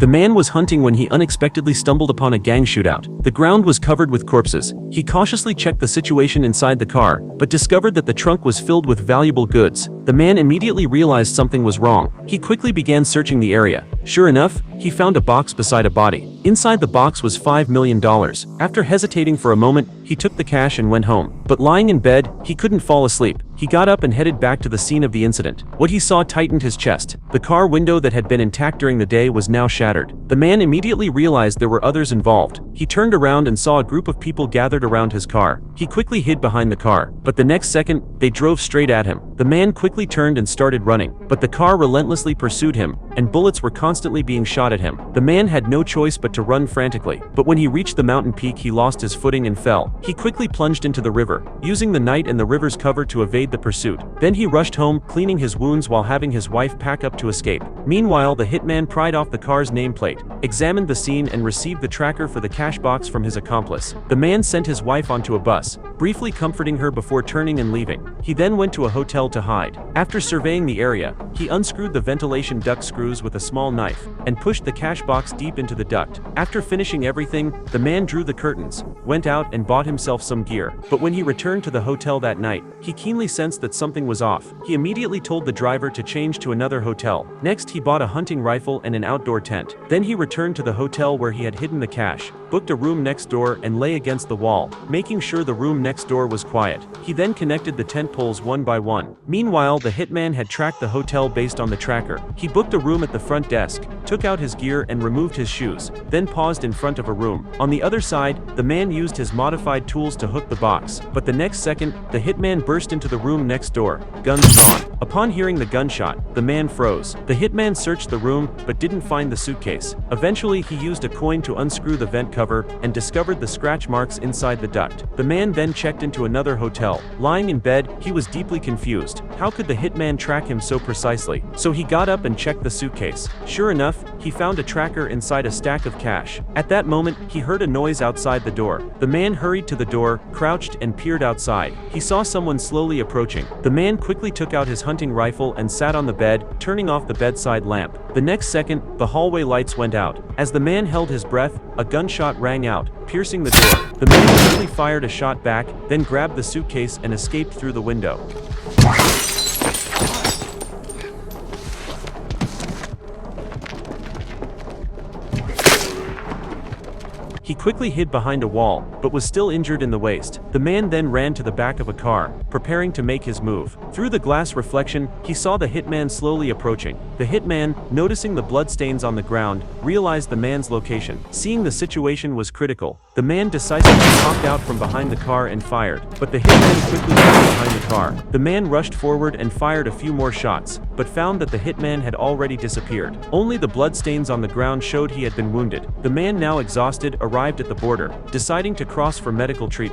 The man was hunting when he unexpectedly stumbled upon a gang shootout. The ground was covered with corpses. He cautiously checked the situation inside the car, but discovered that the trunk was filled with valuable goods. The man immediately realized something was wrong. He quickly began searching the area. Sure enough, he found a box beside a body. Inside the box was $5 million. After hesitating for a moment, he took the cash and went home. But lying in bed, he couldn't fall asleep. He got up and headed back to the scene of the incident. What he saw tightened his chest. The car window that had been intact during the day was now shattered. The man immediately realized there were others involved. He turned around and saw a group of people gathered around his car. He quickly hid behind the car, but the next second, they drove straight at him. The man quickly turned and started running, but the car relentlessly pursued him, and bullets were constantly being shot at him. The man had no choice but to run frantically, but when he reached the mountain peak, he lost his footing and fell. He quickly plunged into the river, using the night and the river's cover to evade the pursuit. Then he rushed home, cleaning his wounds while having his wife pack up to escape. Meanwhile, the hitman pried off the car's nameplate, examined the scene and received the tracker for the cash box from his accomplice. The man sent his wife onto a bus, briefly comforting her before turning and leaving. He then went to a hotel to hide. After surveying the area, he unscrewed the ventilation duct screws with a small knife and pushed the cash box deep into the duct. After finishing everything, the man drew the curtains, went out and bought himself some gear. But when he returned to the hotel that night, he keenly sensed that something was off. He immediately told the driver to change to another hotel. Next, he bought a hunting rifle and an outdoor tent. Then he returned to the hotel where he had hidden the cash, booked a room next door and lay against the wall, making sure the room next door was quiet. He then connected the tent poles one by one. Meanwhile, the hitman had tracked the hotel based on the tracker. He booked a room at the front desk, took out his gear and removed his shoes, then paused in front of a room. On the other side, the man used his modified tools to hook the box, but the next second, the hitman burst into the room next door, guns drawn. Upon hearing the gunshot, the man froze. The hitman searched the room, but didn't find the suitcase. Eventually, he used a coin to unscrew the vent cover and discovered the scratch marks inside the duct. The man then checked into another hotel. Lying in bed, he was deeply confused. How could the hitman track him so precisely? So he got up and checked the suitcase. Sure enough, he found a tracker inside a stack of cash. At that moment, he heard a noise outside the door. The man hurried to the door, crouched and peered outside. He saw someone slowly approaching. The man quickly took out his hunting rifle and sat on the bed, turning off the bedside lamp. The next second, the hallway lights went out. As the man held his breath, a gunshot rang out, piercing the door. The man quickly fired a shot back, then grabbed the suitcase and escaped through the window. He quickly hid behind a wall, but was still injured in the waist. The man then ran to the back of a car, preparing to make his move. Through the glass reflection, he saw the hitman slowly approaching. The hitman, noticing the bloodstains on the ground, realized the man's location. Seeing the situation was critical, the man decisively popped out from behind the car and fired, but the hitman quickly got behind the car. The man rushed forward and fired a few more shots, but found that the hitman had already disappeared. Only the bloodstains on the ground showed he had been wounded. The man, now exhausted, arrived at the border, deciding to cross for medical treatment.